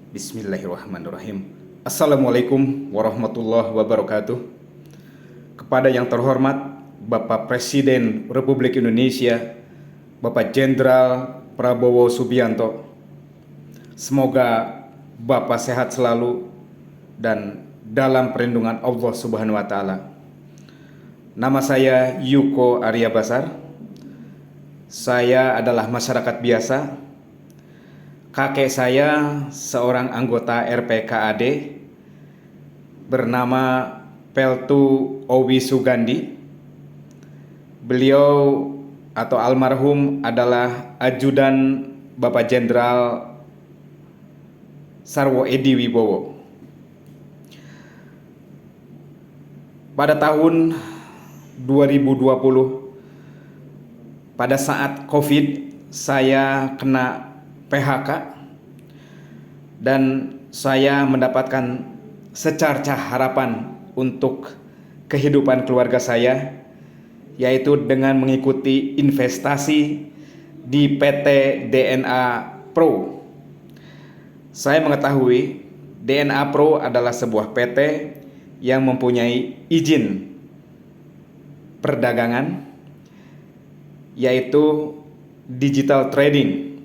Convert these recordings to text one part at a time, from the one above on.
Bismillahirrahmanirrahim. Assalamualaikum warahmatullahi wabarakatuh. Kepada yang terhormat Bapak Presiden Republik Indonesia, Bapak Jenderal Prabowo Subianto, semoga Bapak sehat selalu dan dalam perlindungan Allah Subhanahu wa Ta'ala. Nama saya Yuko Arya Basar. Saya adalah masyarakat biasa. Kakek saya seorang anggota RPKAD bernama Peltu Owi Sugandi. Beliau atau almarhum adalah ajudan Bapak Jenderal Sarwo Edi Wibowo. Pada tahun 2020, pada saat COVID, saya kena PHK dan saya mendapatkan secercah harapan untuk kehidupan keluarga saya, yaitu dengan mengikuti investasi di PT DNA Pro. Saya mengetahui DNA Pro adalah sebuah PT yang mempunyai izin perdagangan, yaitu digital trading.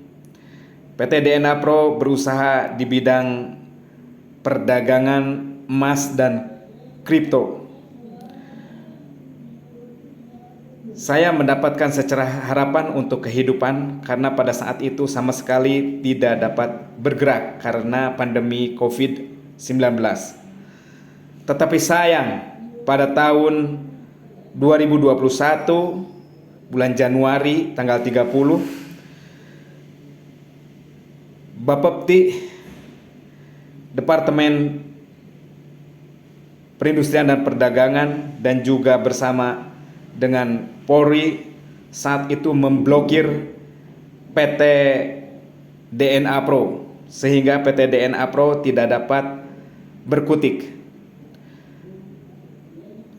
PT DNA Pro berusaha di bidang perdagangan emas dan kripto. Saya mendapatkan secercah harapan untuk kehidupan karena pada saat itu sama sekali tidak dapat bergerak karena pandemi COVID-19. Tetapi sayang, pada tahun 2021 bulan Januari tanggal 30, Bapepti Departemen Perindustrian dan Perdagangan dan juga bersama dengan Polri saat itu memblokir PT DNA Pro sehingga PT DNA Pro tidak dapat berkutik.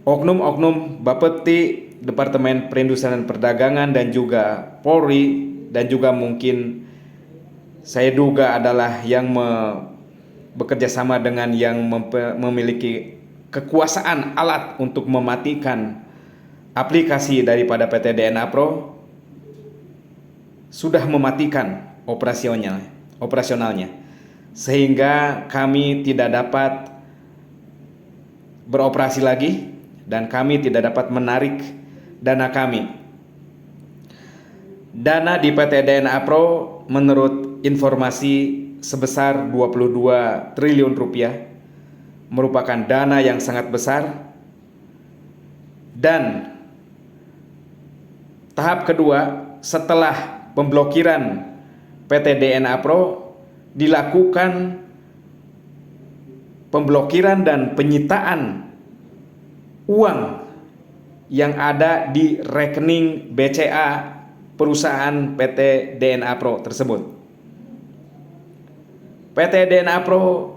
Oknum-oknum Bapepti Departemen Perindustrian dan Perdagangan dan juga Polri dan juga mungkin saya duga adalah yang bekerja sama dengan yang memiliki kekuasaan alat untuk mematikan aplikasi daripada PT DNA Pro sudah mematikan operasionalnya sehingga kami tidak dapat beroperasi lagi dan kami tidak dapat menarik dana kami. Dana di PT DNA Pro menurut informasi sebesar 22 triliun rupiah merupakan dana yang sangat besar. Dan tahap kedua setelah pemblokiran PT DNA Pro dilakukan pemblokiran dan penyitaan uang yang ada di rekening BCA perusahaan PT DNA Pro tersebut. PT DNA Pro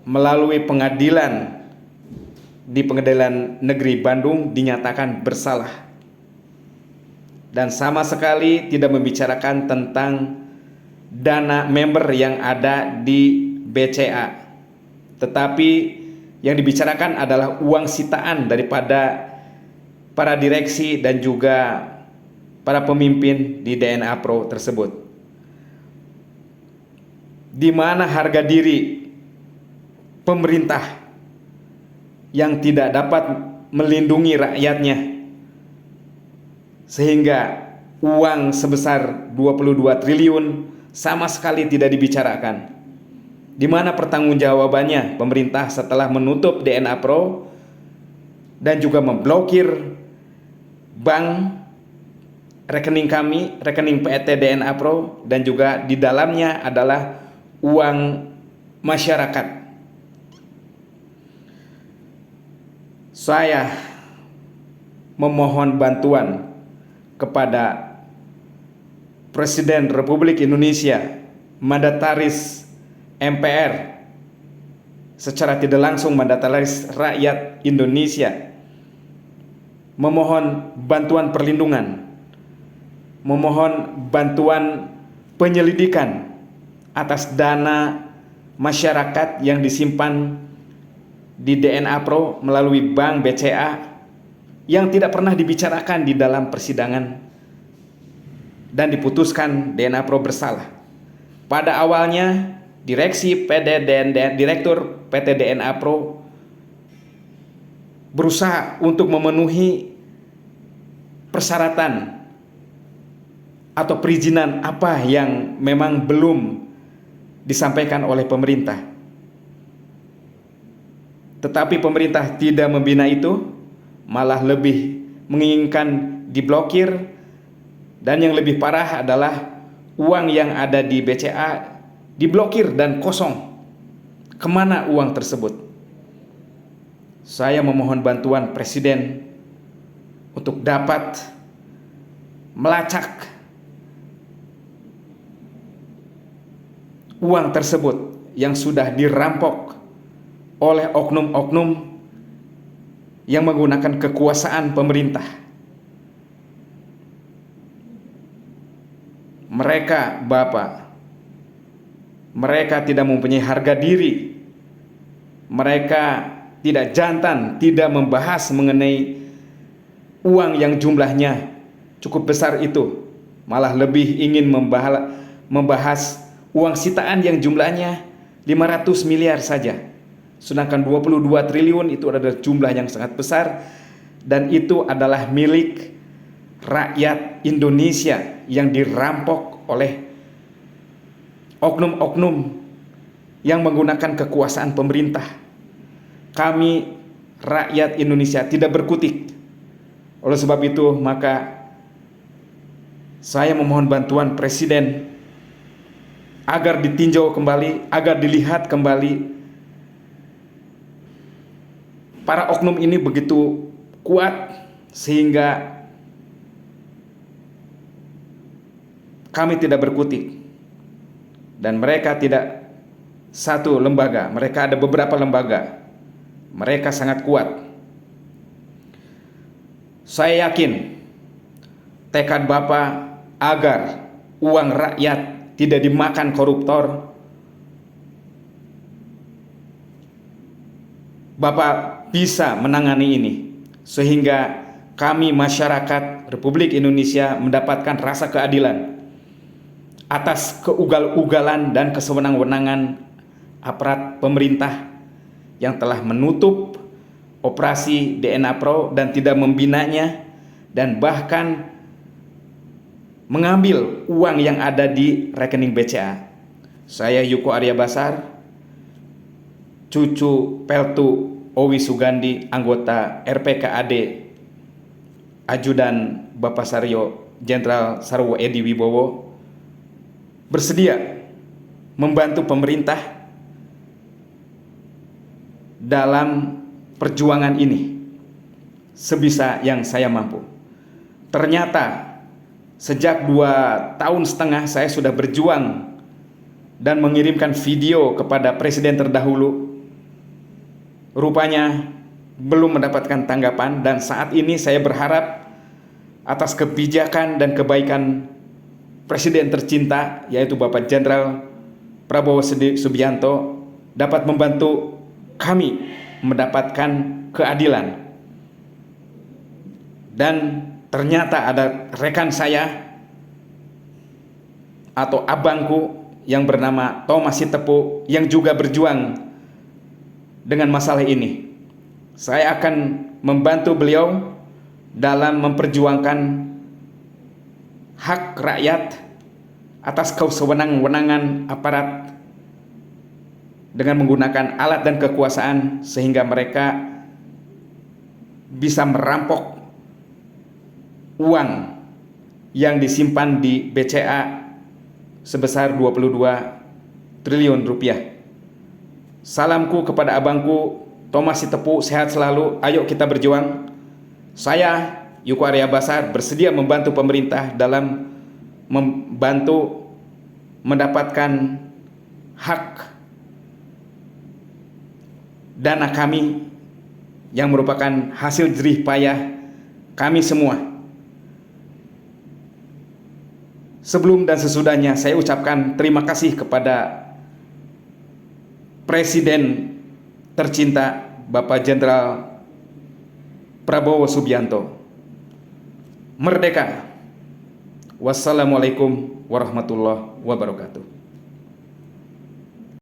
melalui pengadilan di Pengadilan Negeri Bandung dinyatakan bersalah dan sama sekali tidak membicarakan tentang dana member yang ada di BCA, tetapi yang dibicarakan adalah uang sitaan daripada para direksi dan juga para pemimpin di DNA Pro tersebut, di mana harga diri pemerintah yang tidak dapat melindungi rakyatnya sehingga uang sebesar 22 triliun sama sekali tidak dibicarakan. Di mana pertanggungjawabannya pemerintah setelah menutup DNA Pro dan juga memblokir bank rekening kami, rekening PT DNA Pro, dan juga di dalamnya adalah uang masyarakat. Saya memohon bantuan kepada Presiden Republik Indonesia, mandataris MPR, secara tidak langsung mandataris rakyat Indonesia, memohon bantuan perlindungan, memohon bantuan penyelidikan atas dana masyarakat yang disimpan di DNA Pro melalui Bank BCA yang tidak pernah dibicarakan di dalam persidangan dan diputuskan DNA Pro bersalah. Pada awalnya direksi Direktur PT DNA Pro berusaha untuk memenuhi persyaratan atau perizinan apa yang memang belum disampaikan oleh pemerintah. Tetapi pemerintah tidak membina itu, malah lebih menginginkan diblokir, dan yang lebih parah adalah uang yang ada di BCA diblokir dan kosong. Kemana uang tersebut? Saya memohon bantuan Presiden untuk dapat melacak uang tersebut yang sudah dirampok oleh oknum-oknum yang menggunakan kekuasaan pemerintah. Mereka, Bapak, mereka tidak mempunyai harga diri. Mereka tidak jantan, tidak membahas mengenai uang yang jumlahnya cukup besar itu. Malah lebih ingin membahas uang sitaan yang jumlahnya 500 miliar saja. Sedangkan 22 triliun itu adalah jumlah yang sangat besar, dan itu adalah milik rakyat Indonesia yang dirampok oleh oknum-oknum yang menggunakan kekuasaan pemerintah. Kami rakyat Indonesia tidak berkutik. Oleh sebab itu, maka saya memohon bantuan Presiden agar ditinjau kembali, agar dilihat kembali. Para oknum ini begitu kuat sehingga kami tidak berkutik. Dan mereka tidak satu lembaga, mereka ada beberapa lembaga. Mereka sangat kuat. Saya yakin tekad Bapak agar uang rakyat tidak dimakan koruptor, Bapak bisa menangani ini, sehingga kami masyarakat Republik Indonesia mendapatkan rasa keadilan atas keugal-ugalan dan kesewenang-wenangan aparat pemerintah yang telah menutup operasi DNA Pro dan tidak membinanya, dan bahkan mengambil uang yang ada di rekening BCA. Saya Yuko Arya Basar, cucu Peltu Owi Sugandi, anggota RPKAD, Ajudan Bapak Saryo Jenderal Sarwo Edi Wibowo, bersedia membantu pemerintah dalam perjuangan ini sebisa yang saya mampu. Ternyata sejak 2,5 tahun saya sudah berjuang dan mengirimkan video kepada presiden terdahulu. Rupanya belum mendapatkan tanggapan, dan saat ini saya berharap atas kebijakan dan kebaikan Presiden tercinta, yaitu Bapak Jenderal Prabowo Subianto, dapat membantu kami mendapatkan keadilan. Dan ternyata ada rekan saya atau abangku yang bernama Thomas Sitepu yang juga berjuang dengan masalah ini. Saya akan membantu beliau dalam memperjuangkan hak rakyat atas kesewenang-wenangan aparat dengan menggunakan alat dan kekuasaan, sehingga mereka bisa merampok uang yang disimpan di BCA sebesar 22 triliun rupiah. Salamku kepada abangku Thomas Sitepu, sehat selalu, ayo kita berjuang. Saya Yuko Arya Basar bersedia membantu pemerintah dalam membantu mendapatkan hak dana kami yang merupakan hasil jerih payah kami semua. Sebelum dan sesudahnya saya ucapkan terima kasih kepada Presiden tercinta Bapak Jenderal Prabowo Subianto. Merdeka! Wassalamualaikum warahmatullahi wabarakatuh.